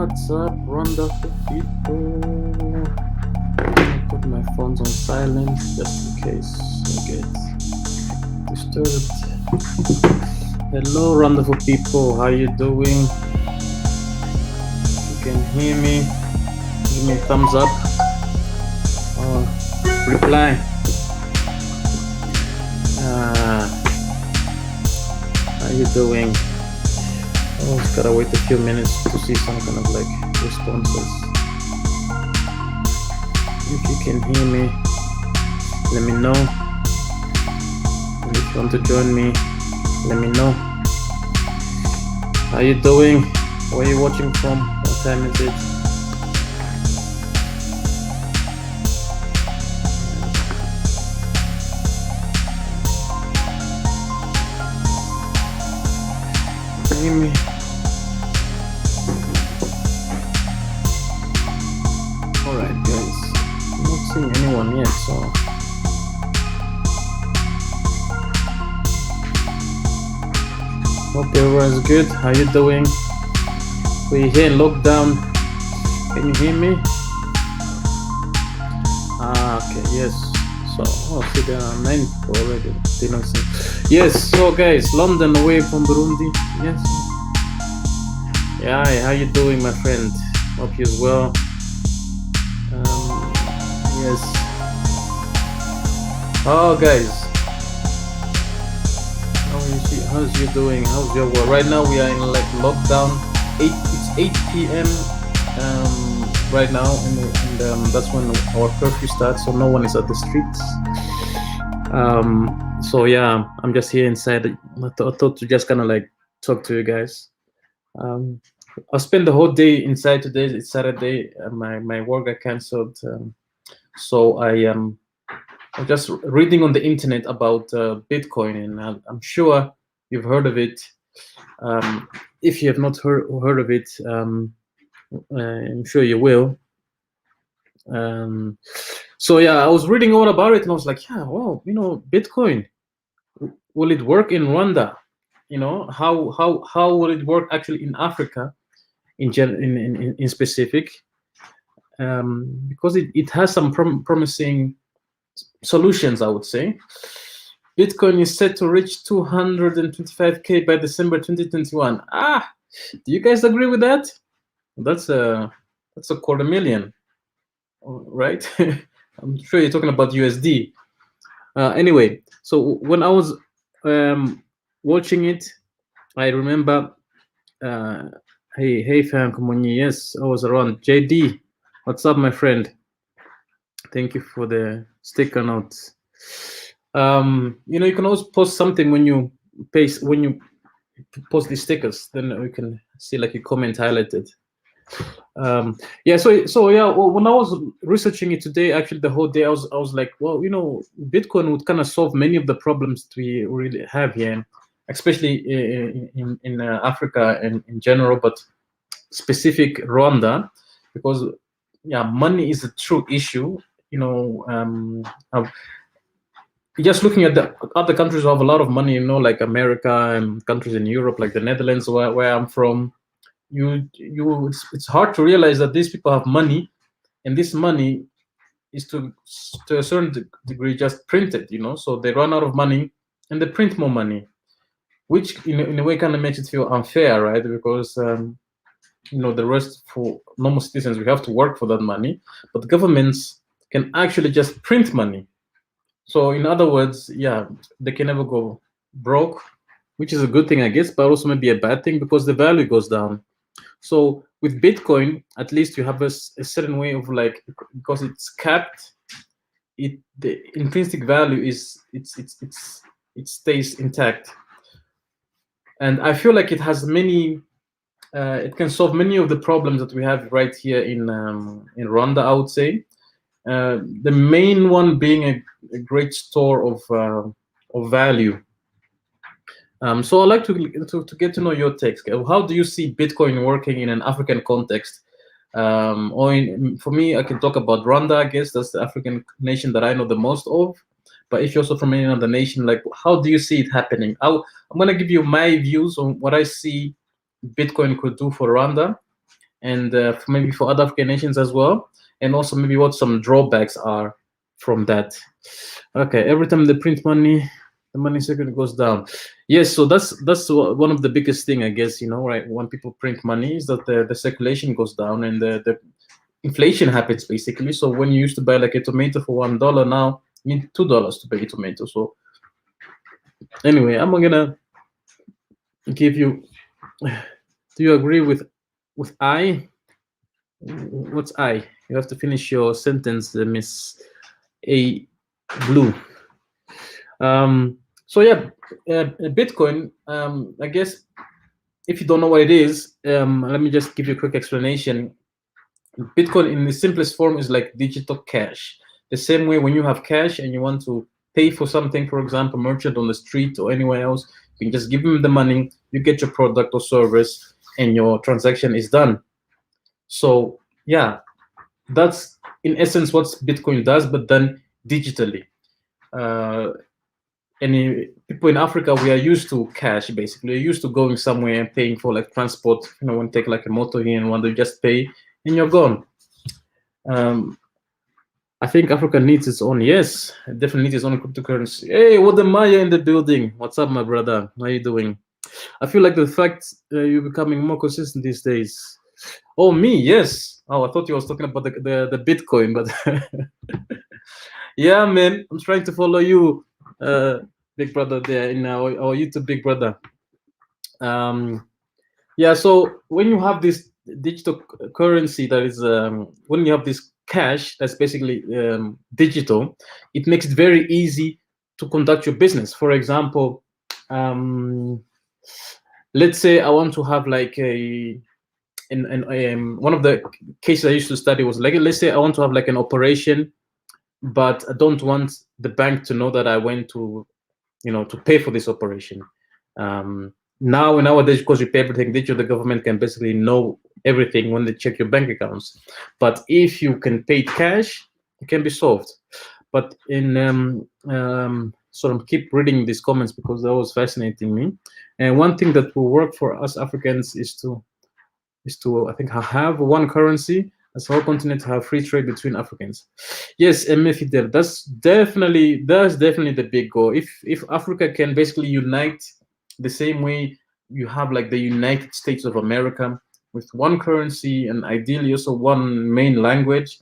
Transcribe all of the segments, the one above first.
What's up, wonderful people? I put my phones on silent just in case I get disturbed. Hello, wonderful people. How you doing? You can hear me? Give me a thumbs up or reply. How you doing? Oh, just gotta wait a few minutes to see some kind of like responses. If you can hear me, let me know. And if you want to join me, let me know. How you doing? Where are you watching from? What time is it? Hear me? Alright guys, I'm not seeing anyone yet, so hope everyone's good. How you doing? We're here in lockdown. Can you hear me? Okay, yes. So, see, there are 9 people already. Didn't see. Yes, so guys, London away from Burundi. Yes. Yeah, how you doing, my friend? Hope you're well. Yes. Oh, guys. How's you doing? How's your work? Right now we are in like lockdown. It's 8 p.m. Right now, and that's when our curfew starts, so no one is at the streets. So yeah, I'm just here inside. I thought to just kind of like talk to you guys. I'll spend the whole day inside today. It's Saturday. My work got cancelled, so I am just reading on the internet about Bitcoin, and I'm sure you've heard of it. If you have not heard of it, I'm sure you will. So yeah, I was reading all about it, and I was like, yeah, wow, Bitcoin, will it work in Rwanda? How will it work actually in Africa, in specific? Because it has some promising solutions, I would say. Bitcoin is set to reach 225K by December 2021. Do you guys agree with that? That's a $250,000, right? I'm sure you're talking about USD. Anyway, so when I was watching it, I remember, hey fam, come on, yes, I was around. JD, what's up, my friend? Thank you for the sticker notes. You can always post something when you post these stickers, then we can see like a comment highlighted. Yeah, so yeah, well, when I was researching it today, actually the whole day, I was like, well, Bitcoin would kind of solve many of the problems we really have here, especially in Africa and in general, but specific Rwanda, because yeah, money is a true issue. Just looking at the other countries who have a lot of money, like America and countries in Europe, like the Netherlands, where I'm from, it's hard to realize that these people have money, and this money is to a certain degree just printed, so they run out of money and they print more money, which in a way kind of makes it feel unfair, right? Because the rest, for normal citizens, we have to work for that money, but governments can actually just print money. So in other words, yeah, they can never go broke, which is a good thing, I guess, but also maybe a bad thing because the value goes down. So with Bitcoin, at least you have a certain way of like, because it's capped, the intrinsic value is it stays intact, and I feel like it has many. It can solve many of the problems that we have right here in Rwanda, I would say. The main one being a great store of value. So I'd like to get to know your takes. How do you see Bitcoin working in an African context? For me, I can talk about Rwanda. I guess that's the African nation that I know the most of. But if you're also from any other nation, like, how do you see it happening? I'm going to give you my views on what I see Bitcoin could do for Rwanda, and maybe for other African nations as well, and also maybe what some drawbacks are from that. Okay, every time they print money, the money circuit goes down. Yes, so that's one of the biggest thing, I guess, right? When people print money, is that the circulation goes down and the inflation happens basically. So when you used to buy like a tomato for $1, now you need $2 to buy a tomato. So anyway, I'm gonna give you. Do you agree with I? What's I? You have to finish your sentence, Miss A. Blue. So yeah, Bitcoin. I guess if you don't know what it is, let me just give you a quick explanation. Bitcoin, in the simplest form, is like digital cash. The same way when you have cash and you want to pay for something, for example, merchant on the street or anywhere else, you can just give them the money, you get your product or service, and your transaction is done. So yeah, that's in essence what Bitcoin does, but then digitally. Any people in Africa, we are used to cash basically. We're used to going somewhere and paying for like transport. When you take like a motor here and want to just pay and you're gone. I think Africa needs its own. Yes, it definitely needs its own cryptocurrency. Hey, what the Maya in the building? What's up, my brother? How you doing? I feel like the fact you're becoming more consistent these days. Oh, me? Yes. Oh, I thought you was talking about the Bitcoin, but yeah, man, I'm trying to follow you, big brother, there in our YouTube, big brother. Yeah. So when you have this digital currency, that is, when you have this cash that's basically digital, it makes it very easy to conduct your business. For example, let's say I want to have like one of the cases I used to study was like, let's say I want to have like an operation, but I don't want the bank to know that I went to, to pay for this operation. Now, nowadays, because you pay everything digital, the government can basically know everything when they check your bank accounts. But if you can pay cash, it can be solved. But so I keep reading these comments because that was fascinating me. And one thing that will work for us Africans is to I think have one currency as a whole continent, to have free trade between Africans. Yes, Fidel, that's definitely the big goal. If Africa can basically unite the same way you have like the United States of America with one currency and ideally also one main language,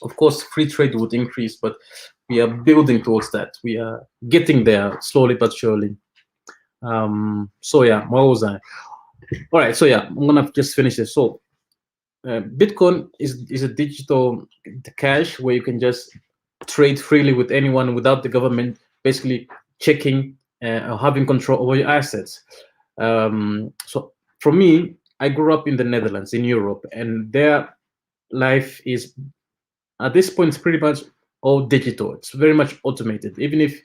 of course free trade would increase, but we are building towards that. We are getting there slowly but surely. So yeah, what was I? All right, so yeah, I'm gonna just finish this. So Bitcoin is a digital cash where you can just trade freely with anyone without the government basically checking or having control over your assets. So for me, I grew up in the Netherlands, in Europe, and their life is at this point it's pretty much all digital. It's very much automated. Even if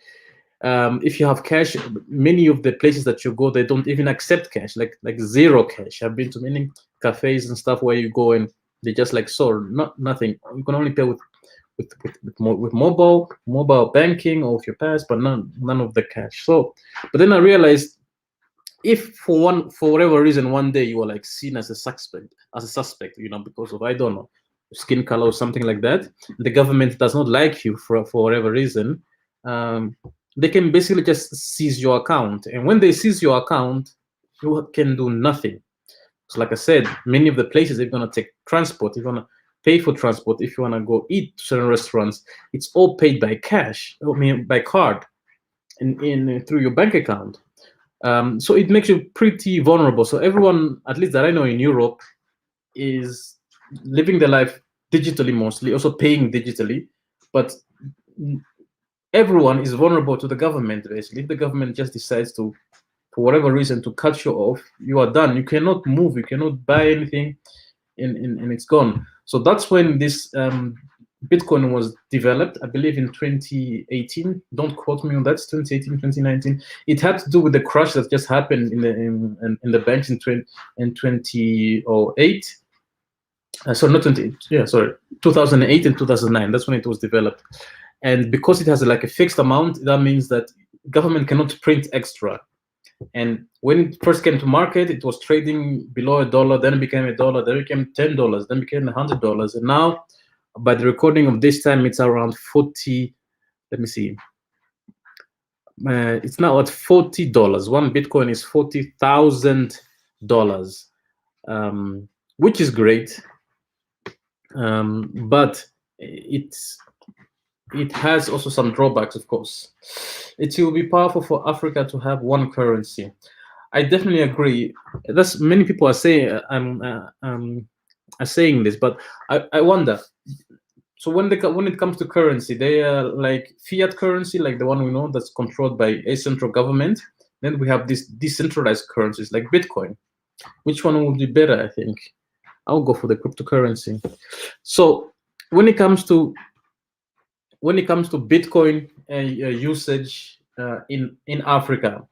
you have cash, many of the places that you go, they don't even accept cash, like zero cash. I've been to many cafes and stuff where you go and they just like, nothing. You can only pay with mobile banking or with your pass, but none of the cash. So, but then I realized, if for whatever reason one day you are like seen as a suspect, because of, I don't know, skin color or something like that, the government does not like you for whatever reason, they can basically just seize your account. And when they seize your account, you can do nothing. So like I said, many of the places, if you're going to take transport, if you want to pay for transport, if you want to go eat to certain restaurants, it's all paid by cash, by card, and through your bank account. So it makes you pretty vulnerable. So everyone, at least that I know in Europe, is living their life digitally mostly, also paying digitally, but everyone is vulnerable to the government, basically. If the government just decides to, for whatever reason, to cut you off, you are done. You cannot move, you cannot buy anything, and it's gone. So that's when this Bitcoin was developed, I believe in 2018. Don't quote me on that. It's 2018, 2019. It had to do with the crash that just happened in the banks in 2008. So not 2008 and 2009. That's when it was developed. And because it has like a fixed amount, that means that government cannot print extra. And when it first came to market, it was trading below $1, then it became $1, then it became $10, then it became $100, and now, by the recording of this time, it's around 40. Let me see. It's now at $40. One Bitcoin is $40,000, which is great, but it has also some drawbacks. Of course, it will be powerful for Africa to have one currency. I definitely agree. That's many people are saying. Are saying this, but I wonder. So when it comes to currency, they are like fiat currency, like the one we know that's controlled by a central government. Then we have these decentralized currencies like Bitcoin. Which one would be better? I think I'll go for the cryptocurrency. So when it comes to Bitcoin usage in Africa,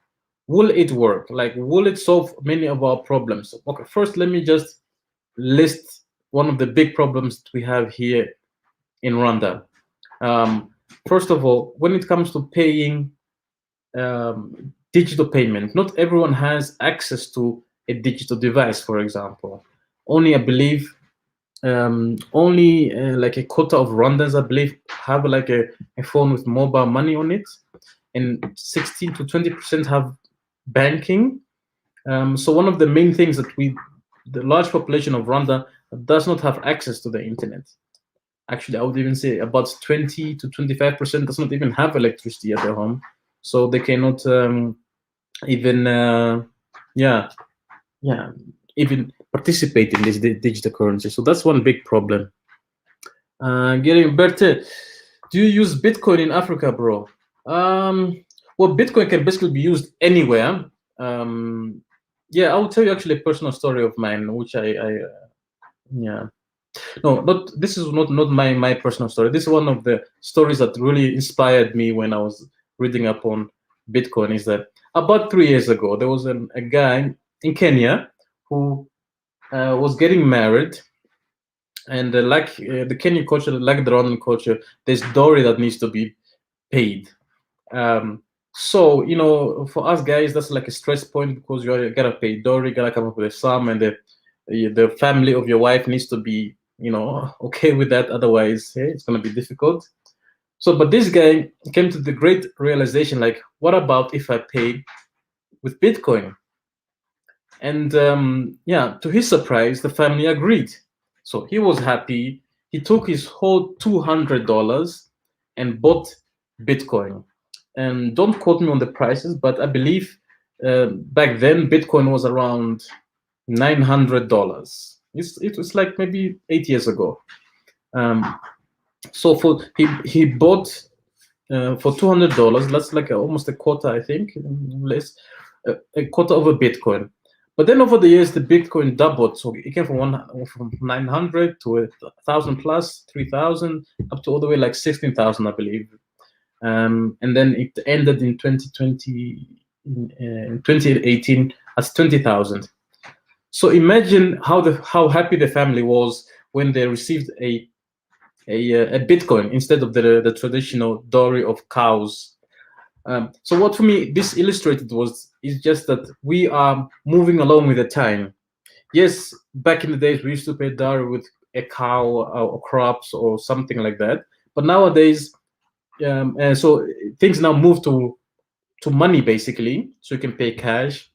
will it work? Like, will it solve many of our problems? Okay, first let me just list one of the big problems that we have here in Rwanda. First of all, when it comes to paying digital payment, not everyone has access to a digital device, for example. Only, I believe, only like a quota of Rwandans, I believe, have like a phone with mobile money on it, and 16 to 20% have banking. So one of the main things that the large population of Rwanda does not have access to the internet. Actually, I would even say about 20 to 25% does not even have electricity at their home, so they cannot even even participate in this digital currency. So that's one big problem. Getting better. Do you use Bitcoin in Africa, bro? Well, Bitcoin can basically be used anywhere. Yeah, I will tell you actually a personal story of mine, which no, this is not my personal story. This is one of the stories that really inspired me when I was reading up on Bitcoin. Is that about 3 years ago, there was a guy in Kenya who was getting married, and like the Kenyan culture, like the Rwandan culture, there's dowry that needs to be paid. So, you know, for us guys, that's like a stress point, because you gotta pay dowry, gotta come up with a sum, and the family of your wife needs to be, you know, okay with that. Otherwise, hey, it's gonna be difficult. So, but this guy came to the great realization, like, what about if I pay with Bitcoin? And yeah, to his surprise, the family agreed. So he was happy. He took his whole $200 and bought Bitcoin. And don't quote me on the prices, but I believe back then Bitcoin was around $900. It was like maybe 8 years ago. So he bought for $200. That's like almost a quarter, I think, less, a quarter of a Bitcoin. But then over the years, the Bitcoin doubled. So it came from 900 to 1,000 plus, 3,000, up to all the way like 16,000, I believe. And then it ended in 2020, in 2018 as 20,000. So imagine how happy the family was when they received a Bitcoin instead of the traditional dowry of cows. So what for me this illustrated is just that we are moving along with the time. Yes, back in the days we used to pay dowry with a cow or crops or something like that, but nowadays, and so things now move to money basically, so you can pay cash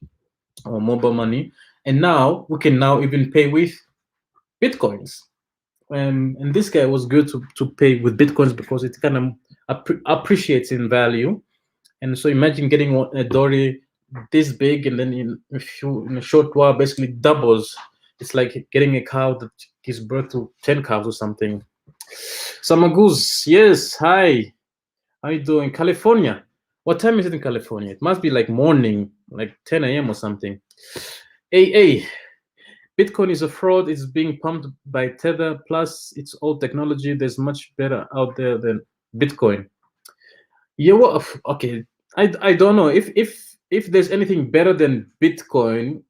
or mobile money, and now we can now even pay with Bitcoins. And this guy was good to pay with Bitcoins because it kind of appreciates in value. And so imagine getting a dowry this big, and then in a short while basically doubles. It's like getting a cow that gives birth to 10 cows or something. Samagoose, yes, hi. How you doing? California. What time is it in California? It must be like morning, like 10 a.m. or something. Hey, Bitcoin is a fraud. It's being pumped by Tether. Plus, it's old technology. There's much better out there than Bitcoin. Yeah, well, okay. I don't know if there's anything better than Bitcoin.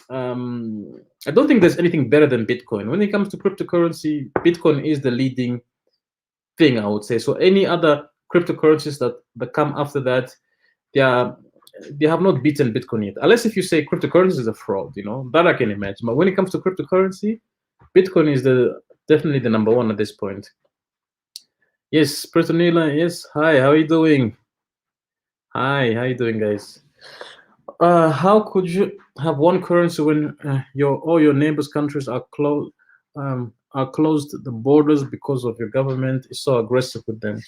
I don't think there's anything better than Bitcoin. When it comes to cryptocurrency, Bitcoin is the leading thing, I would say. So any other cryptocurrencies that come after that, they are they have not beaten Bitcoin yet, unless if you say cryptocurrency is a fraud, that I can imagine. But when it comes to cryptocurrency, Bitcoin is definitely the number one at this point. Yes, Pretonila, yes. Hi, how are you doing? Hi, how you doing, guys? How could you have one currency when all your neighbors' countries are closed the borders because of your government is so aggressive with them?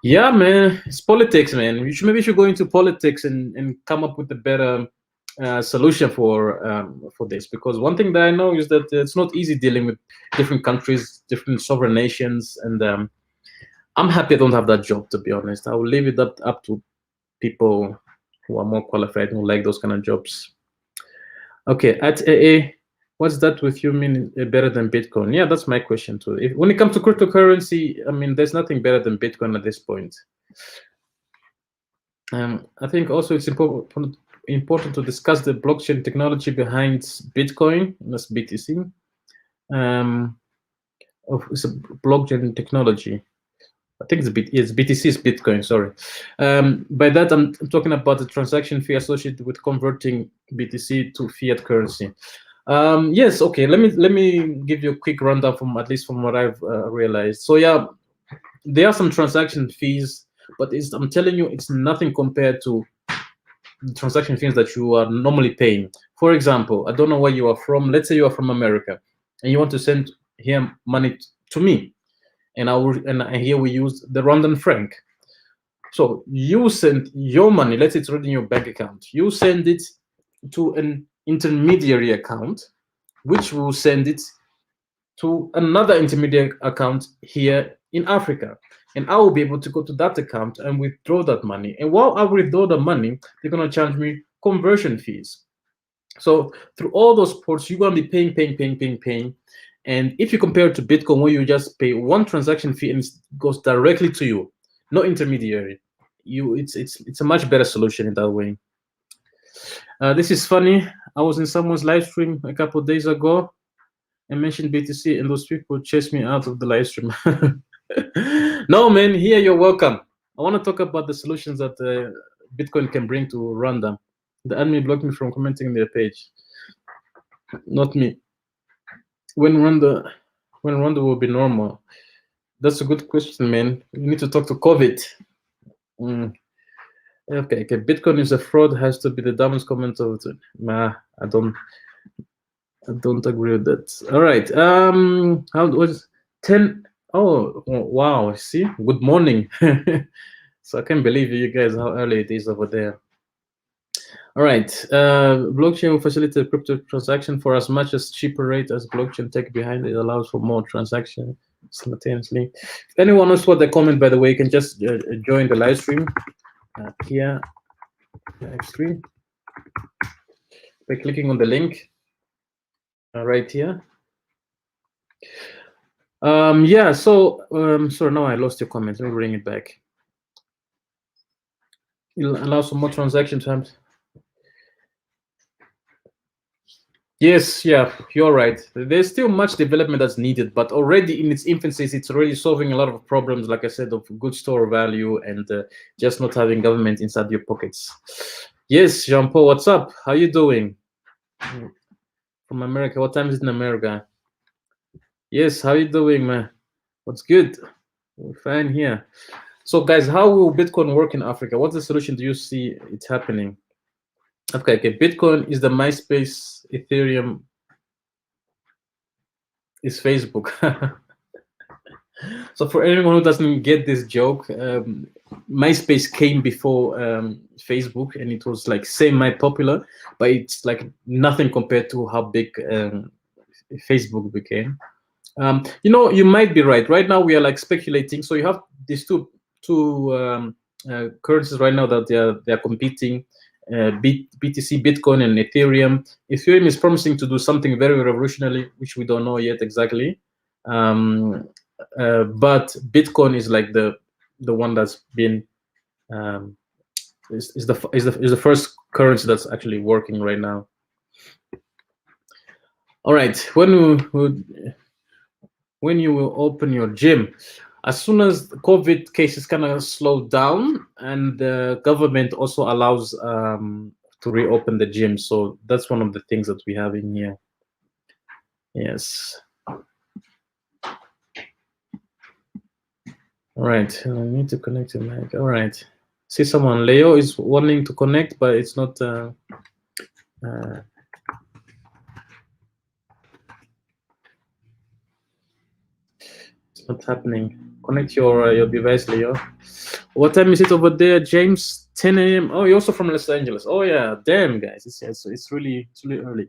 Yeah, man, it's politics, man. Maybe you should go into politics and come up with a better solution for this. Because one thing that I know is that it's not easy dealing with different countries, different sovereign nations, and I'm happy I don't have that job. To be honest, I will leave it up to people who are more qualified, who like those kind of jobs. Okay, at AA, what's that with you mean better than Bitcoin? Yeah, that's my question too. When it comes to cryptocurrency, I mean, there's nothing better than Bitcoin at this point. I think also it's important to discuss the blockchain technology behind Bitcoin, that's BTC. It's a blockchain technology. I think it's BTC is Bitcoin, sorry. By that, I'm talking about the transaction fee associated with converting BTC to fiat currency. Yes, okay, let me give you a quick rundown from what I've realized. So yeah, there are some transaction fees, but I'm telling you, it's nothing compared to the transaction fees that you are normally paying. For example, I don't know where you are from. Let's say you are from America, and you want to send here money to me, and here we use the Rwandan franc. So you send your money. Let's say it's already in your bank account. You send it to an intermediary account, which will send it to another intermediate account here in Africa. And I will be able to go to that account and withdraw that money. And while I withdraw the money, they're going to charge me conversion fees. So through all those ports, you're going to be paying. And if you compare it to Bitcoin, where you just pay one transaction fee and it goes directly to you, no intermediary, it's a much better solution in that way. This is funny. I was in someone's live stream a couple of days ago. I mentioned BTC, and those people chased me out of the live stream. No, man, here you're welcome. I want to talk about the solutions that Bitcoin can bring to Rwanda. The admin blocked me from commenting on their page. Not me. When Rwanda will be normal? That's a good question, man. You need to talk to COVID. Okay. Bitcoin is a fraud. Has to be the dumbest comment of it. Nah, I don't agree with that. All right. How was 10? Oh, wow. See, good morning. So I can't believe you guys how early it is over there. All right. Blockchain will facilitate crypto transaction for as much as cheaper rate as blockchain tech behind it allows for more transaction simultaneously. If anyone knows what the comment, by the way, you can just join the live stream here. Live stream by clicking on the link right here. Yeah. So sorry, now I lost your comment. Let me bring it back. It'll allow some more transaction times. Yes, yeah, you're right. There's still much development that's needed, but already in its infancy, it's already solving a lot of problems, like I said, of good store value and just not having government inside your pockets. Yes, Jean-Paul, what's up? How you doing? From America. What time is it in America? Yes, how you doing, man? What's good? We're fine here. So, guys, how will Bitcoin work in Africa? What's the solution do you see it's happening? Okay, Bitcoin is the MySpace, Ethereum is Facebook. So for anyone who doesn't get this joke, MySpace came before Facebook, and it was like semi-popular, but it's like nothing compared to how big Facebook became. You might be right. Right now we are like speculating. So you have these two currencies right now that they are competing. BTC, Bitcoin, and Ethereum. Ethereum is promising to do something very revolutionary, which we don't know yet exactly. But Bitcoin is like the one that's been is the first currency that's actually working right now. All right, when you will open your gym? As soon as the COVID cases kind of slow down, and the government also allows to reopen the gym, so that's one of the things that we have in here. Yes. All right. I need to connect to mic. All right. See someone. Leo is wanting to connect, but it's not. It's not happening. Connect your device, Leo. What time is it over there, James? 10 a.m. Oh, you're also from Los Angeles. Oh yeah, damn guys, it's really early.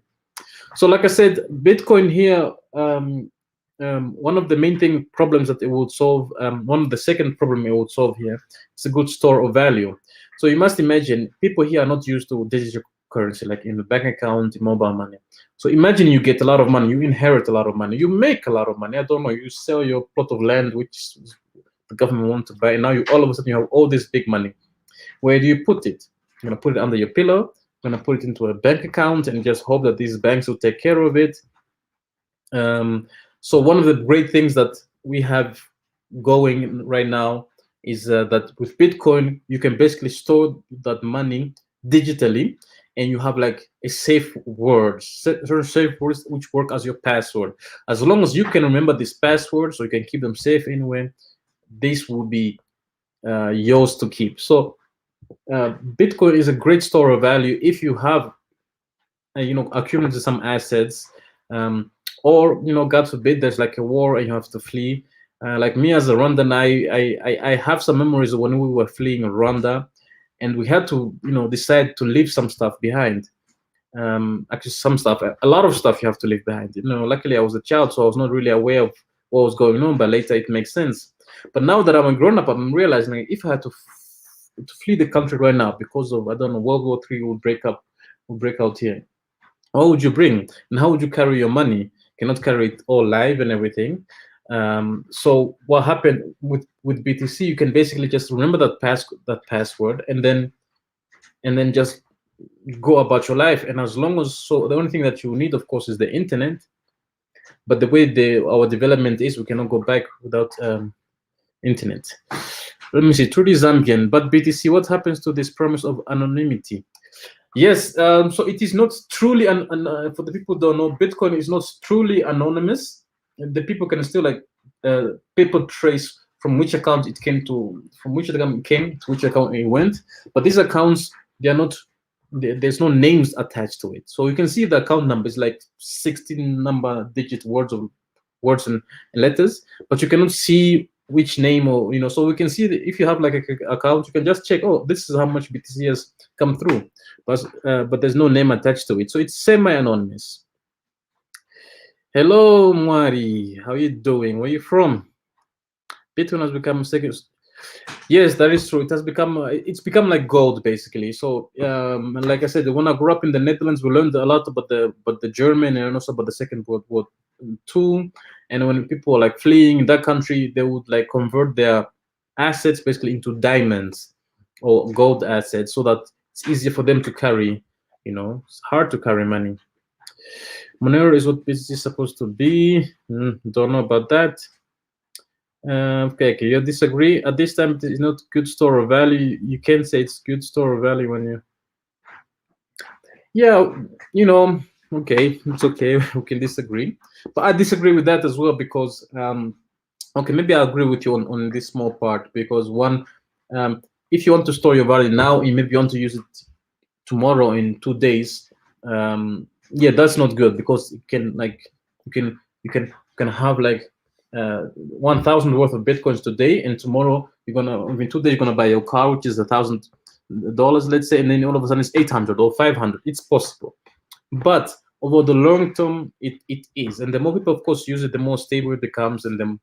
So like I said, Bitcoin here. One of the main problems that it would solve. One of the second problem it would solve here. It's a good store of value. So you must imagine people here are not used to digital currency like in the bank account, in mobile money. So imagine you get a lot of money, you inherit a lot of money, you make a lot of money. I don't know, you sell your plot of land which the government want to buy, and now you all of a sudden you have all this big money. Where do you put it? You're gonna put it under your pillow, you're gonna put it into a bank account and just hope that these banks will take care of it. So one of the great things that we have going right now is that with Bitcoin, you can basically store that money digitally, and you have like a safe word, certain safe words which work as your password. As long as you can remember this password, so you can keep them safe anywhere, this will be yours to keep. So Bitcoin is a great store of value if you have, accumulated some assets, or God forbid, there's like a war and you have to flee. Like me as a Rwandan, I have some memories of when we were fleeing Rwanda, and we had to decide to leave some stuff behind. Actually, some stuff, a lot of stuff you have to leave behind. Luckily I was a child, so I was not really aware of what was going on, but later it makes sense. But now that I'm a grown up, I'm realizing like, if I had to flee the country right now because of, I don't know, World War III would break out here, what would you bring, and how would you carry your money? You cannot carry it all live and everything. So what happened with BTC, you can basically just remember that password, and then just go about your life. And as long as, so the only thing that you need, of course, is the internet. But the way our development is, we cannot go back without internet. Let me see. Truly Zambian, but BTC, what happens to this promise of anonymity? Yes, so it is not truly, for the people who don't know, Bitcoin is not truly anonymous. The people can still paper trace from which account it came to, from which account it came to which account it went. But these accounts, they are not, there's no names attached to it. So you can see the account number is like 16 number digit words and letters, but you cannot see which name, or so we can see that if you have like a account, you can just check, oh, this is how much BTC has come through, but there's no name attached to it, so it's semi-anonymous. Hello Mwari, how are you doing? Where are you from? Bitcoin has become second. Yes, that is true. It has become it's become like gold basically. So like I said, when I grew up in the Netherlands, we learned a lot about the German and also about the Second World War II. And when people were like fleeing that country, they would like convert their assets basically into diamonds or gold assets, so that it's easier for them to carry. It's hard to carry money. Monero is what BTC is supposed to be. Don't know about that. Okay, you disagree? At this time, it is not good store of value. You can say it's good store of value when you. Yeah, okay, it's okay. We can disagree, but I disagree with that as well because, okay, maybe I agree with you on this small part, because one, if you want to store your value now and maybe you want to use it tomorrow in 2 days, yeah, that's not good, because it can you can have like 1,000 worth of Bitcoins today, and tomorrow in 2 days you're gonna buy your car, which is $1,000, let's say, and then all of a sudden it's 800 or 500. It's possible, but over the long term, it is, and the more people, of course, use it, the more stable it becomes, and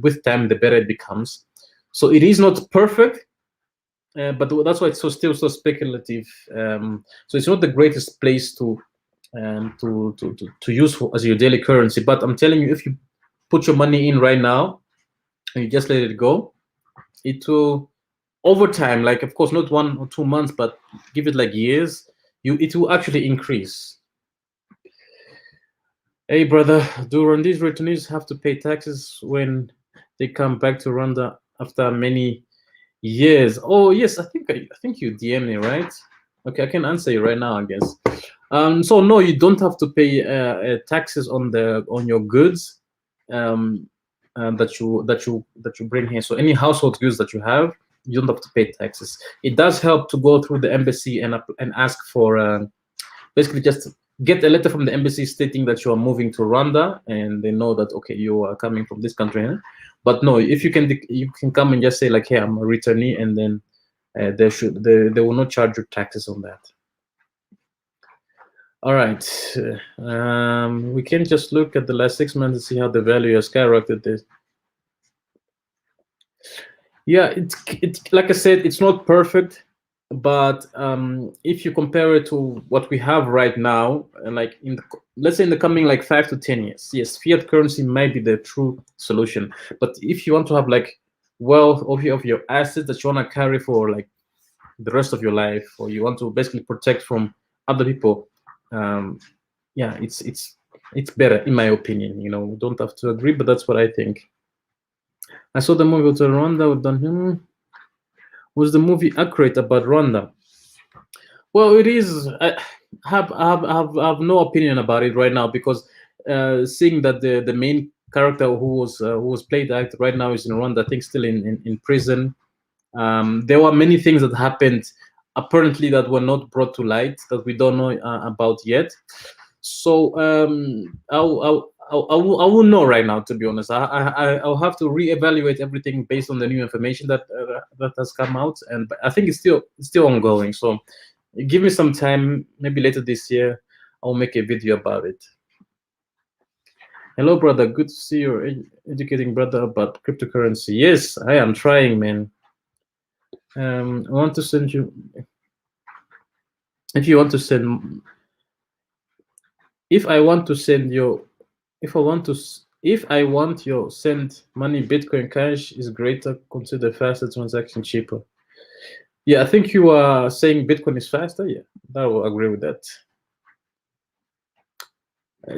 with time, the better it becomes. So it is not perfect, but that's why it's still so speculative. So it's not the greatest place to use as your daily currency. But I'm telling you, if you put your money in right now and you just let it go, it will, over time, like of course not 1 or 2 months, but give it like years, it will actually increase. Hey brother, do Rwandese returnees have to pay taxes when they come back to Rwanda after many years. Oh yes, I think you DM me, right? Okay, I can answer you right now, I guess. So no, you don't have to pay taxes on your goods that you bring here. So any household goods that you have, you don't have to pay taxes. It does help to go through the embassy and ask for basically just get a letter from the embassy stating that you are moving to Rwanda, and they know that okay, you are coming from this country. Huh? But no, if you can come and just say like, hey, I'm a returnee, and then they will not charge you taxes on that. All right, we can just look at the last 6 months and see how the value has skyrocketed. Yeah, it's like I said, it's not perfect, but if you compare it to what we have right now, and like let's say in the coming like 5 to 10 years, yes, fiat currency might be the true solution. But if you want to have like wealth of your assets that you want to carry for like the rest of your life, or you want to basically protect from other people, yeah, it's better in my opinion. You know, we don't have to agree, but that's what I think. I saw the movie to Rwanda with Don. Was the movie accurate about Rwanda? Well, it is. I have no opinion about it right now, because seeing that the main character who was played act right now is in Rwanda, I think still in prison. There were many things that happened apparently that were not brought to light that we don't know about yet. So I will know right now, to be honest. I'll have to reevaluate everything based on the new information that has come out, and I think it's still ongoing. So give me some time, maybe later this year, I'll make a video about it. Hello, brother. Good to see you, educating brother about cryptocurrency. Yes, I am trying, man. I want to send you. If you want to send, if I want to send you, if I want your send money, Bitcoin Cash is greater. Consider faster transaction cheaper. Yeah, I think you are saying Bitcoin is faster. Yeah, I will agree with that.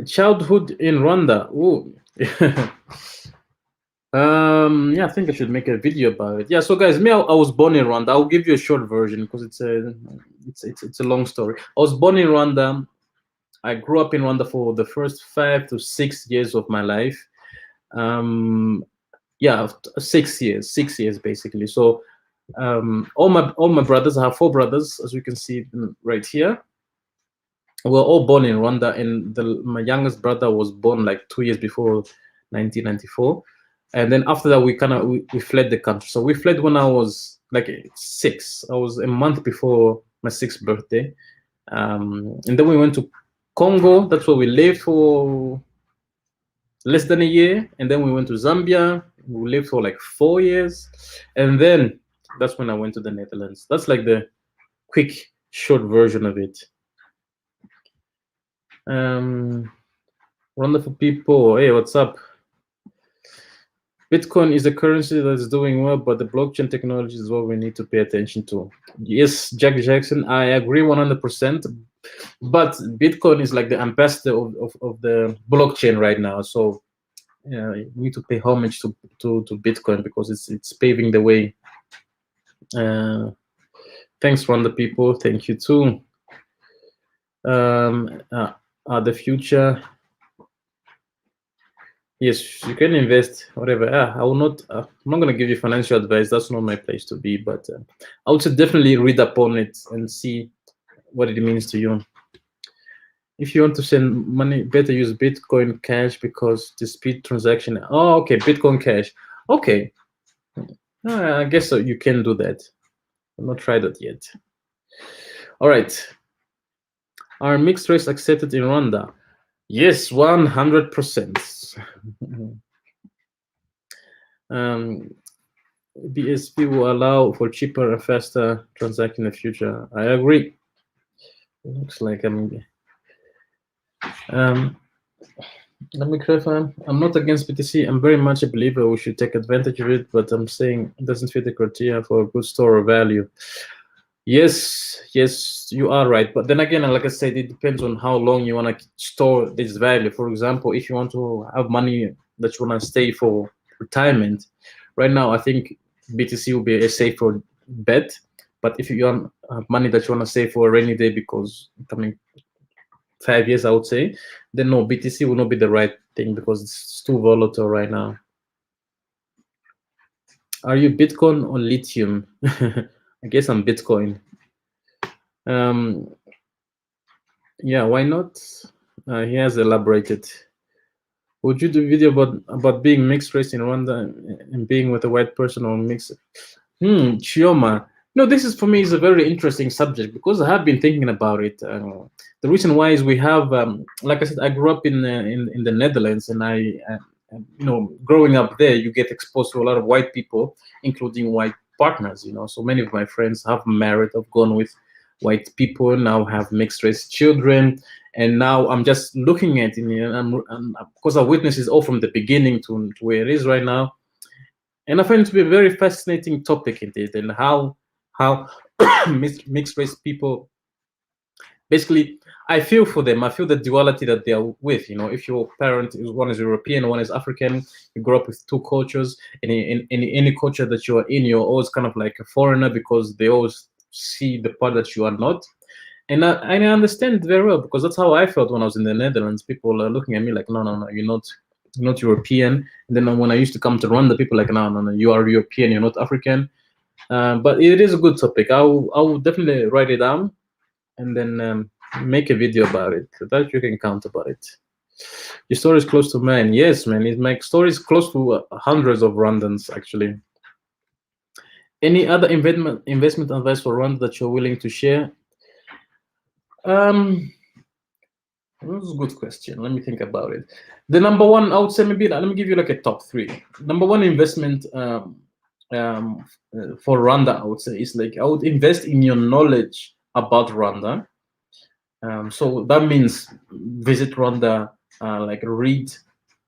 Childhood in Rwanda. Ooh. Yeah, I think I should make a video about it. Yeah, so guys, me, I was born in Rwanda. I'll give you a short version because it's a long story. I was born in Rwanda. I grew up in Rwanda for the first 5 to 6 years of my life. Yeah, 6 years basically. So all my brothers, I have 4 brothers, as you can see right here. We're all born in Rwanda, and my youngest brother was born like 2 years before 1994. And then after that, we fled the country. So we fled when I was like 6. I was a month before my 6th birthday. And then we went to Congo. That's where we lived for less than a year. And then we went to Zambia. We lived for like 4 years. And then that's when I went to the Netherlands. That's like the quick, short version of it. Wonderful people. Hey, what's up? Bitcoin is a currency that is doing well, but the blockchain technology is what we need to pay attention to. Yes, Jack Jackson, I agree 100%. But Bitcoin is like the ambassador of the blockchain right now. So we need to pay homage to Bitcoin because it's paving the way. Thanks, Rwanda people. Thank you too. The future. Yes, you can invest whatever. I will not. I'm not going to give you financial advice. That's not my place to be. But I would say definitely read up on it and see what it means to you. If you want to send money, better use Bitcoin Cash because the speed transaction. Oh, okay, Bitcoin Cash. Okay, I guess so. You can do that. I've not tried that yet. All right. Are mixed race accepted in Rwanda? Yes, 100%. BSP will allow for cheaper and faster transaction in the future. I agree. It looks like let me clarify. I'm not against BTC. I'm very much a believer we should take advantage of it, but I'm saying it doesn't fit the criteria for a good store of value. Yes, you are right. But then again, like I said, it depends on how long you want to store this value. For example, if you want to have money that you want to stay for retirement. Right now, I think BTC will be a safer bet. But if you have money that you want to save for a rainy day, because coming 5 years, I would say, then no, BTC will not be the right thing because it's too volatile right now. Are you Bitcoin or lithium? I guess I'm Bitcoin. Yeah, why not? He has elaborated. Would you do a video about being mixed race in Rwanda and being with a white person or mixed? Chioma. No, this is for me is a very interesting subject because I have been thinking about it. The reason why is we have, like I said, I grew up in the Netherlands, and growing up there, you get exposed to a lot of white people, including white partners. So many of my friends have married, have gone with white people, now have mixed race children, and now I'm just looking at it, and because I witnessed it all from the beginning to where it is right now. And I find it to be a very fascinating topic indeed, and how mixed race people, basically, I feel for them. I feel the duality that they are with. If your parent is one is European, one is African, you grow up with two cultures, and in any culture that you are in, you're always kind of like a foreigner because they always see the part that you are not. And I understand very well because that's how I felt when I was in the Netherlands. People are looking at me like, no, you're not European. And then when I used to come to Rwanda, people are like, no, you are European, you're not African. But it is a good topic. I will definitely write it down and then make a video about it. That you can count about it. Your story is close to mine. Yes, man. My story is close to hundreds of Rwandans, actually. Any other investment advice for Rwanda that you're willing to share? That's a good question. Let me think about it. The number one, I would say, maybe let me give you like a top three. Number one investment for Rwanda, I would say, is like I would invest in your knowledge about Rwanda. So that means visit Rwanda, like read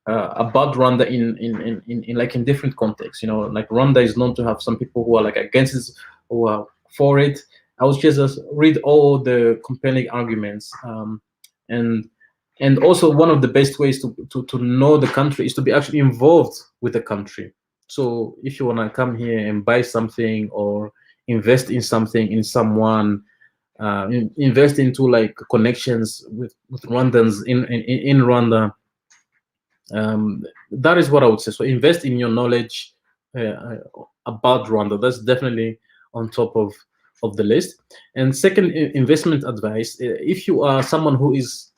about Rwanda in like in different contexts. Like Rwanda is known to have some people who are like against it or are for it. I would just read all the compelling arguments, and also one of the best ways to know the country is to be actually involved with the country. So if you want to come here and buy something or invest in something, in someone, invest into like connections with Rwandans in Rwanda. That is what I would say. So invest in your knowledge about Rwanda. That's definitely on top of the list. And second investment advice, if you are someone who is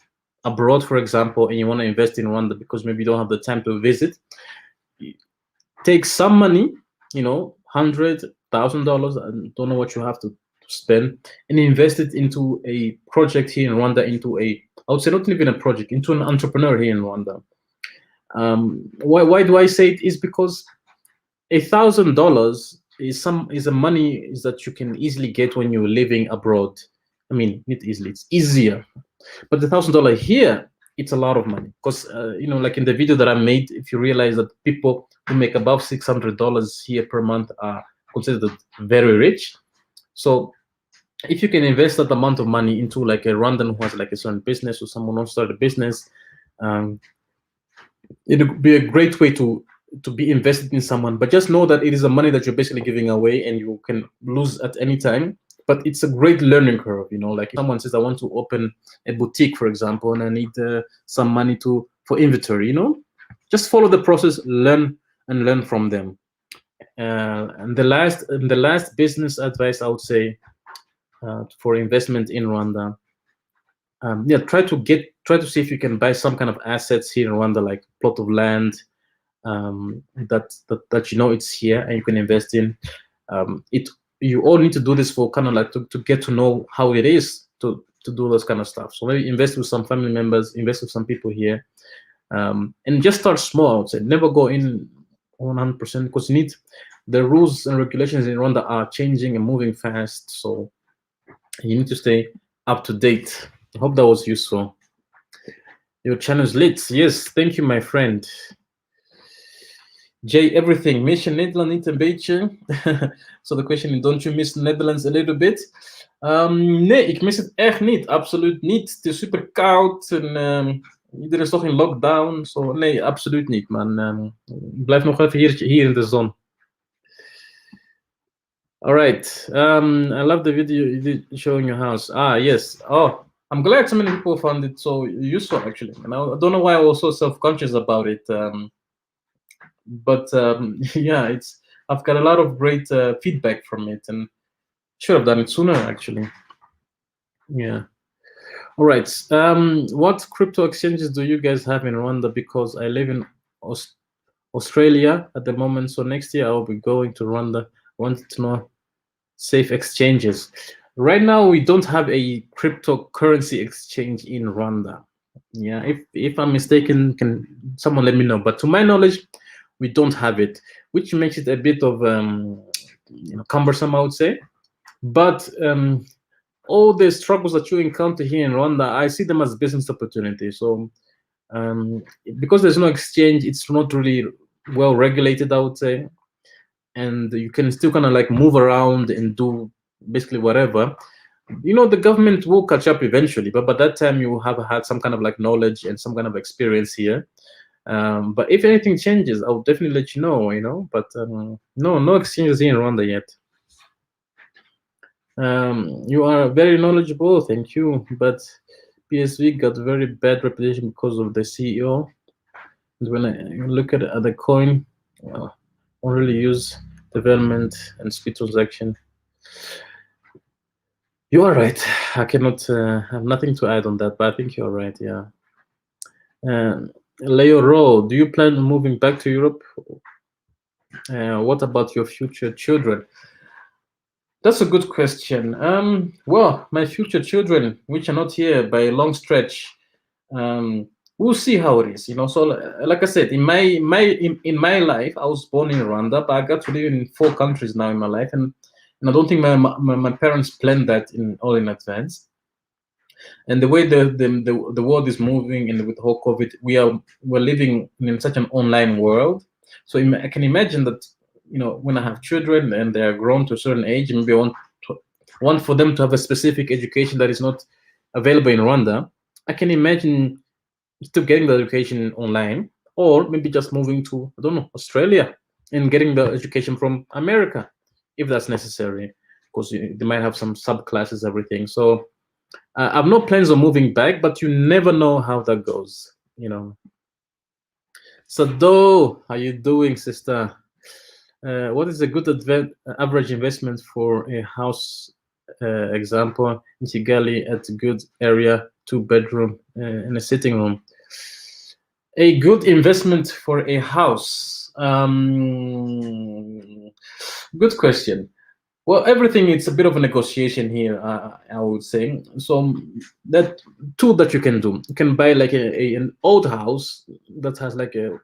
abroad, for example, and you want to invest in Rwanda because maybe you don't have the time to visit, take some money, $100,000, I don't know what you have to spend, and invest it into a project here in Rwanda, I would say not even a project, into an entrepreneur here in Rwanda. Why do I say it? Is because $1,000 is a money that you can easily get when you're living abroad. I mean, not easily, it's easier. But the $1,000 here, it's a lot of money because like in the video that I made, if you realize that people who make above $600 here per month are considered very rich. So if you can invest that amount of money into like a Rwandan who has like a certain business or someone wants to start a business, it would be a great way to be invested in someone. But just know that it is a money that you're basically giving away and you can lose at any time. But it's a great learning curve, like if someone says, I want to open a boutique, for example, and I need some money for inventory, just follow the process, learn from them. And the last business advice I would say for investment in Rwanda, try to see if you can buy some kind of assets here in Rwanda, like plot of land that it's here and you can invest in. You all need to do this for kind of like to get to know how it is to do those kind of stuff. So maybe invest with some family members, invest with some people here, and just start small. I would say never go in 100% because you need the rules and regulations in Rwanda are changing and moving fast. So you need to stay up to date. I hope that was useful. Your channel is lit. Yes, thank you, my friend. Jay, everything. Mis je Nederland niet een beetje? So the question is, don't you miss Netherlands a little bit? Nee, ik mis het echt niet. Absoluut niet. Het is super koud. En Iedereen is toch in lockdown. So nee, absoluut niet, man. Blijf nog even hier in de zon. All right. I love the video you did showing your house. Ah, yes. Oh, I'm glad so many people found it so useful, actually. And I don't know why I was so self-conscious about it. But yeah, I've got a lot of great feedback from it, and should have done it sooner, actually. Yeah. All right. What crypto exchanges do you guys have in Rwanda? Because I live in Australia at the moment, so next year I will be going to Rwanda. I wanted to know safe exchanges. Right now, we don't have a cryptocurrency exchange in Rwanda. Yeah, if I'm mistaken, can someone let me know? But to my knowledge, we don't have it, which makes it a bit of cumbersome, I would say. But all the struggles that you encounter here in Rwanda, I see them as business opportunities. So because there's no exchange, it's not really well regulated, I would say, and you can still kind of like move around and do basically whatever. The government will catch up eventually, but by that time you have had some kind of like knowledge and some kind of experience here. But if anything changes, I'll definitely let you know. But no exchanges here in Rwanda yet. You are very knowledgeable, thank you. But PSV got a very bad reputation because of the CEO. And when I look at the coin, I don't really use development and speed transaction. You are right. I cannot have nothing to add on that, but I think you're right. Yeah. Leo Ro, do you plan on moving back to Europe? What about your future children? That's a good question. Well, my future children, which are not here by a long stretch, we'll see how it is. So, like I said, in my life, I was born in Rwanda, but I got to live in 4 countries now in my life, and I don't think my parents planned that in advance. And the way the world is moving, and with the whole COVID, we're living in such an online world. So I can imagine that when I have children and they are grown to a certain age, maybe I want for them to have a specific education that is not available in Rwanda. I can imagine still getting the education online, or maybe just moving to, I don't know, Australia and getting the education from America, if that's necessary, because they might have some subclasses, everything. So I have no plans of moving back, but you never know how that goes. Sado, how you doing, sister? What is a good average investment for a house? Example, in Kigali, at a good area, 2-bedroom and a sitting room. A good investment for a house. Good question. Well, everything, it's a bit of a negotiation here, I would say. So that tool that you can do, you can buy like an old house that has like a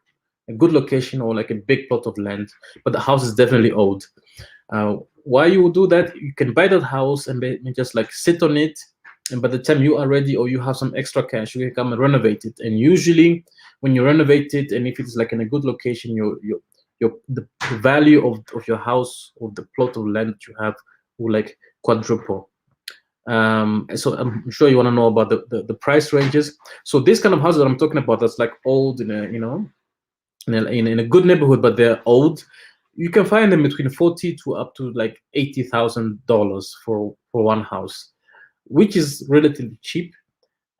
good location or like a big plot of land, but the house is definitely old. Why you would do that? You can buy that house and just like sit on it, and by the time you are ready or you have some extra cash, you can come and renovate it. And usually, when you renovate it, and if it's like in a good location, the value of your house or the plot of land that you have will like quadruple. So I'm sure you want to know about the price ranges. So this kind of houses that I'm talking about, that's like old in a good neighborhood, but they're old, you can find them between $40,000 to up to like $80,000 for one house, which is relatively cheap.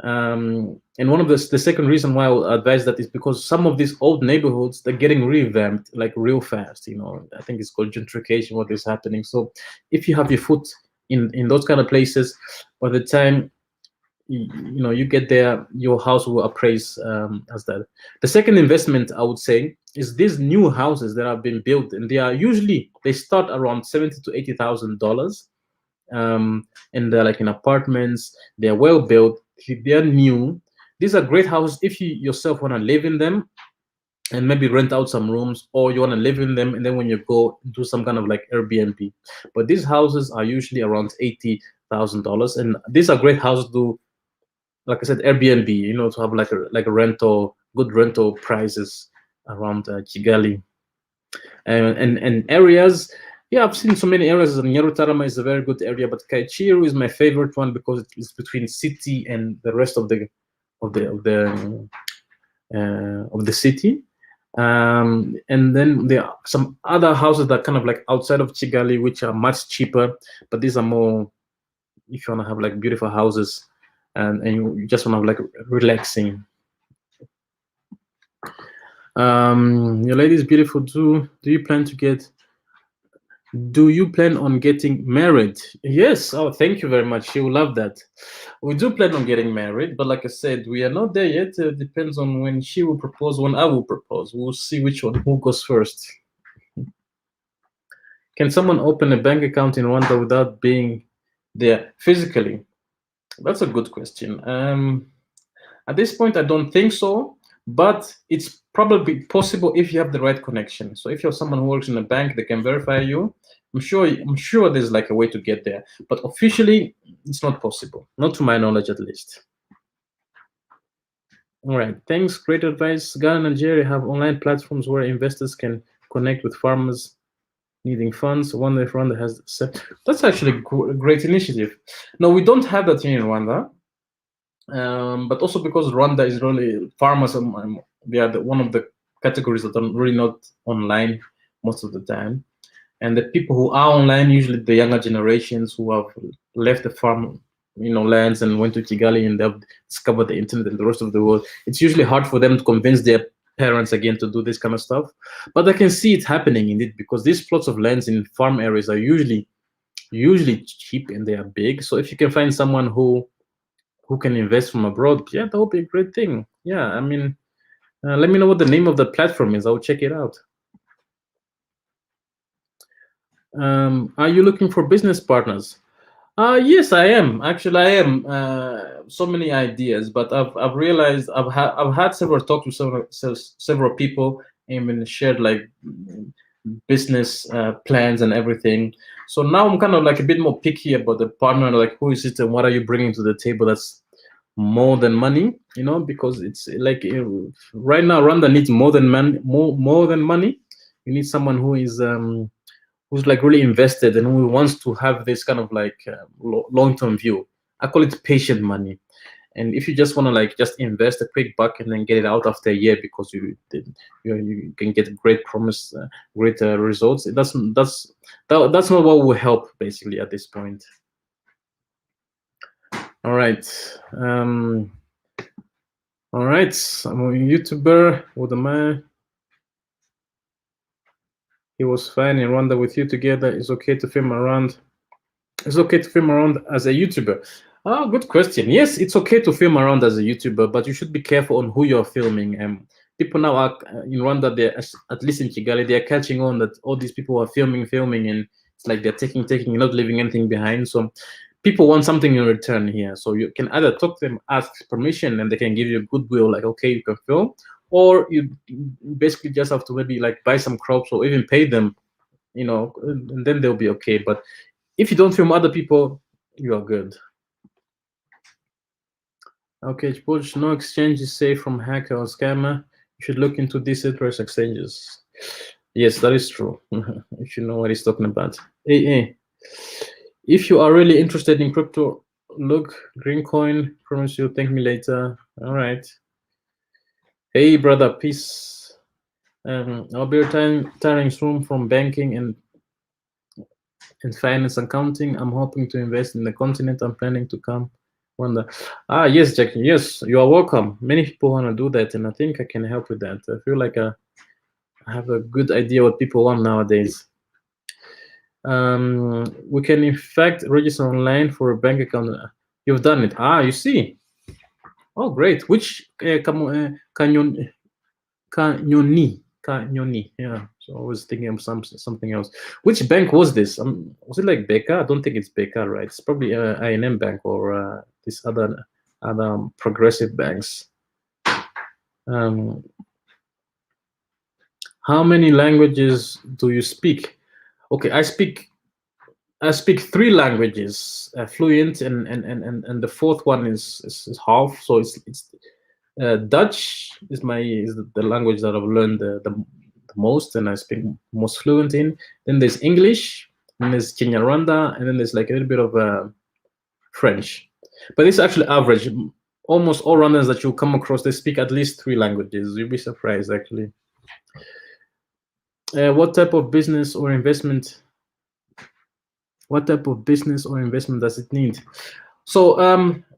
And one of the second reason why I would advise that is because some of these old neighborhoods, they're getting revamped like real fast. I think it's called gentrification, what is happening. So if you have your foot in those kind of places, by the time you get there, your house will appraise as that. The second investment, I would say, is these new houses that have been built, and they start around $70,000 to $80,000. And they're like in apartments, they're well built, they're new. These are great houses if you yourself want to live in them and maybe rent out some rooms, or you want to live in them and then when you go do some kind of like Airbnb. But these houses are usually around $80,000, and these are great houses to, like I said, Airbnb, to have like a good rental prices around Kigali and areas. Yeah, I've seen so many areas. Nyarutarama is a very good area, but Kaichiru is my favorite one because it's between city and the rest of the of the city. And then there are some other houses that are kind of like outside of Kigali, which are much cheaper, but these are more if you want to have like beautiful houses and you just want to have like relaxing. Your lady is beautiful too. Do you plan on getting married? Yes. Oh, thank you very much. She will love that. We do plan on getting married, but like I said, we are not there yet. It depends on when she will propose, when I will propose. We'll see which one who goes first. Can someone open a bank account in Rwanda without being there physically? That's a good question. At this point, I don't think so, but it's probably possible if you have the right connection. So if you're someone who works in a bank, they can verify you. I'm sure there's like a way to get there, but officially, it's not possible. Not to my knowledge, at least. All right, thanks. Great advice. Ghana and Nigeria have online platforms where investors can connect with farmers needing funds. Wonder if Rwanda has. That's actually a great initiative. No, we don't have that here in Rwanda. But also because Rwanda is really farmers, they are one of the categories that are really not online most of the time. And the people who are online, usually the younger generations who have left the farm, lands and went to Kigali and they've discovered the internet and the rest of the world. It's usually hard for them to convince their parents again to do this kind of stuff. But I can see it happening indeed, because these plots of lands in farm areas are usually cheap and they are big. So if you can find someone who can invest from abroad, yeah, that would be a great thing. Yeah, I mean, let me know what the name of the platform is. I'll check it out. Are you looking for business partners? Yes, I am. Actually, I am. So many ideas, but I've realized I've had several talks with several people and shared like business plans and everything. So now I'm kind of like a bit more picky about the partner, like who is it and what are you bringing to the table that's more than money, because it's like right now Rwanda needs more than more than money. You need someone who is who's like really invested and who wants to have this kind of like long-term view. I call it patient money. And if you just want to like just invest a quick buck and then get it out after a year because you can get great promise, great results, that's not what will help basically at this point. All right. All right. I'm a YouTuber with a man. He was fine in Rwanda with you together. It's okay to film around. It's okay to film around as a YouTuber. Oh, good question. Yes, it's okay to film around as a YouTuber, but you should be careful on who you're filming. People now are in Rwanda, they're at least in Kigali, they are catching on that all these people are filming, and it's like they're taking, not leaving anything behind. So people want something in return here. So you can either talk to them, ask permission, and they can give you goodwill, like, okay, you can film, or you basically just have to maybe like buy some crops or even pay them, and then they'll be okay. But if you don't film other people, you are good. Okay, George, no exchange is safe from hacker or scammer. You should look into decentralized exchanges. Yes, that is true. If you know what he's talking about. Hey. If you are really interested in crypto, look, green coin, promise you, thank me later. All right. Hey, brother, peace. I'll be retiring soon from banking and finance accounting. I'm hoping to invest in the continent. I'm planning to come. Wonder. Yes, Jackie. Yes, you are welcome. Many people want to do that, and I think I can help with that. I feel like I have a good idea what people want nowadays. We can in fact register online for a bank account. You've done it. You see. Oh, great. Which Kanyoni? Yeah. So I was thinking of something else. Which bank was this? Was it like Becca? I don't think it's Becca, right? It's probably INM Bank or this other progressive banks. How many languages do you speak? Okay, I speak 3 languages, fluent, and the fourth one is half. So it's Dutch is the language that I've learned the most and I speak most fluent in. Then there's English, and there's Kinyarwanda, and then there's like a little bit of French. But it's actually average. almost all Rwandans that you'll come across, they speak at least 3 languages. You'll be surprised, actually. What type of business or investment? What type of business or investment does it need? So,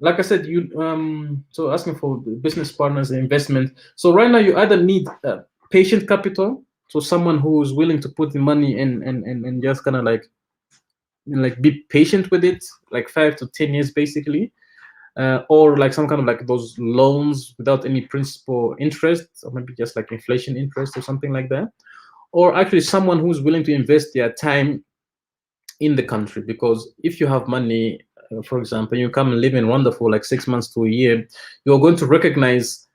like I said, so asking for business partners and investment. So right now, you either need patient capital, so someone who's willing to put the money in and just kind of like be patient with it, like 5 to 10 years, basically. Or like some kind of like those loans without any principal interest, or maybe just like inflation interest or something like that. Or actually someone who's willing to invest their time in the country, because if you have money, for example, you come and live in Rwanda for like 6 months to a year, you're going to recognize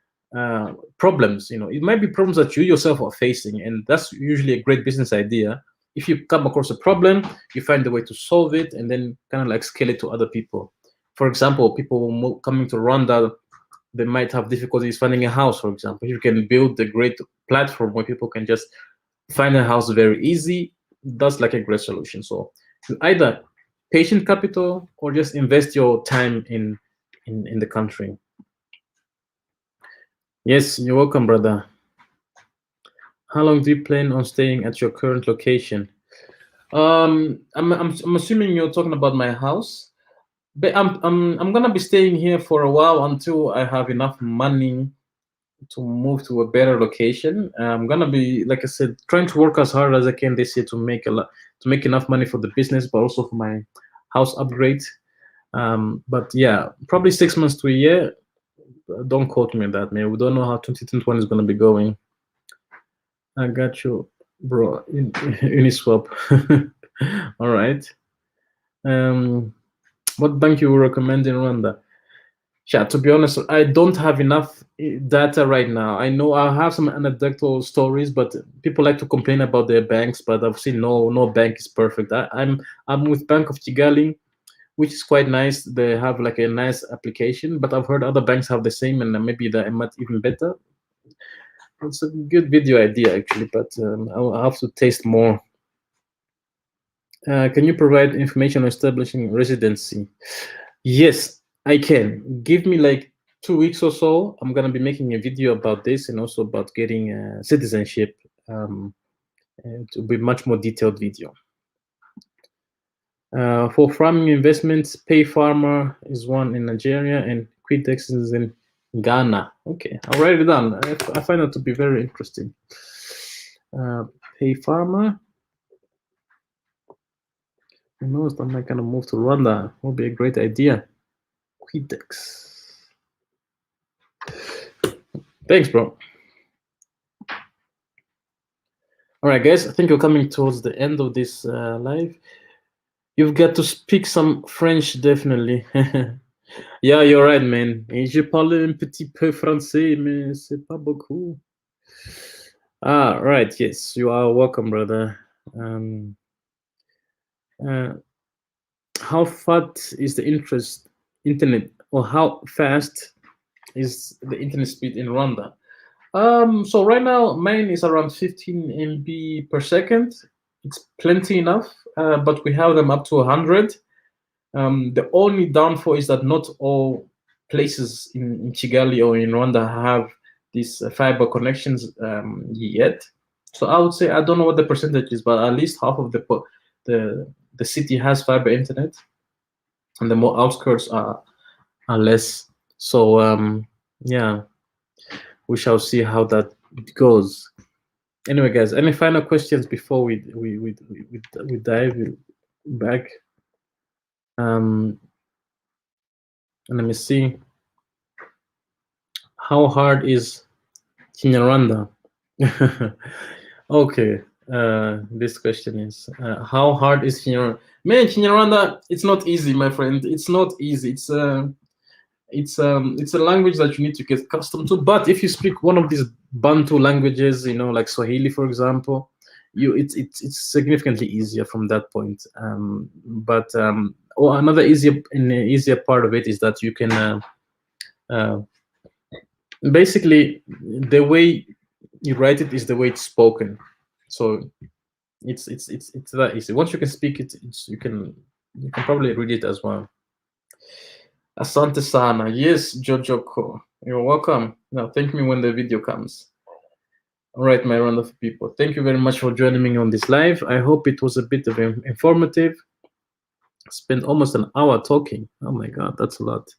problems. It might be problems that you yourself are facing, and that's usually a great business idea. If you come across a problem, you find a way to solve it and then kind of like scale it to other people. For example, people coming to Rwanda, they might have difficulties finding a house, for example. You can build a great platform where people can just find a house very easy. That's like a great solution. So either patient capital or just invest your time in the country. Yes, you're welcome, brother. How long do you plan on staying at your current location? I'm assuming you're talking about my house, but I'm gonna be staying here for a while until I have enough money to move to a better location. I'm gonna be, like I said, trying to work as hard as I can this year to make enough money for the business, but also for my house upgrade. But yeah, probably 6 months to a year. Don't quote me on that, man. We don't know how 2021 is gonna be going. I got you, bro. Uniswap. All right. What bank you recommend in Rwanda? Yeah, to be honest, I don't have enough data right now. I know I have some anecdotal stories, but people like to complain about their banks. But I've seen no bank is perfect. I'm with Bank of Kigali, which is quite nice. They have like a nice application, but I've heard other banks have the same, and maybe they're much even better. It's a good video idea actually, but I'll have to taste more. Can you provide information on establishing residency? Yes, I can. Give me like 2 weeks or so. I'm gonna be making a video about this and also about getting citizenship. And to be much more detailed video. For farming investments, Pay Farmer is one in Nigeria and Quitex is in Ghana. Okay, I'll write it down. I find that to be very interesting. Pay Farmer. Who knows? I might kind of move to Rwanda. Would be a great idea. Quitex. Thanks, bro. All right, guys. I think we're coming towards the end of this live. You've got to speak some French, definitely. Yeah, you're right, man. Et je parle un petit peu français, mais c'est pas beaucoup. Ah, right. Yes, you are welcome, brother. How fast is the internet, or how fast is the internet speed in Rwanda? So right now, mine is around 15 MB per second. It's plenty enough, but we have them up to 100. The only downfall is that not all places in Kigali or in Rwanda have these fiber connections yet. So I would say, I don't know what the percentage is, but at least half of the city has fiber internet, and the more outskirts are less. So yeah, we shall see how that goes. Anyway, guys, any final questions before we dive back? Let me see. How hard is Kinyarwanda? Okay, this question is how hard is Kinyarwanda? Man, Kinyarwanda, it's not easy, my friend. It's not easy. It's a language that you need to get accustomed to. But if you speak one of these Bantu languages, like Swahili, for example, it's significantly easier from that point. But another easier part of it is that you can basically, the way you write it is the way it's spoken. So it's that easy. Once you can speak it, you can probably read it as well. Asante sana. Yes, Jojoko. You're welcome. Now, thank me when the video comes. All right, my wonderful people. Thank you very much for joining me on this live. I hope it was a bit of informative. Spent almost an hour talking. Oh my God, that's a lot.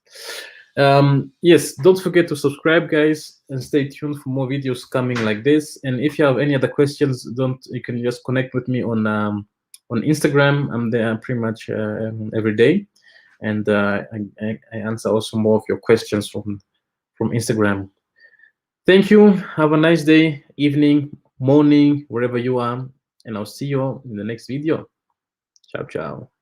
Yes, don't forget to subscribe, guys, and stay tuned for more videos coming like this. And if you have any other questions, you can just connect with me on Instagram. I'm there pretty much every day, and I answer also more of your questions from Instagram. Thank you. Have a nice day, evening, morning, wherever you are, and I'll see you in the next video. Ciao, ciao.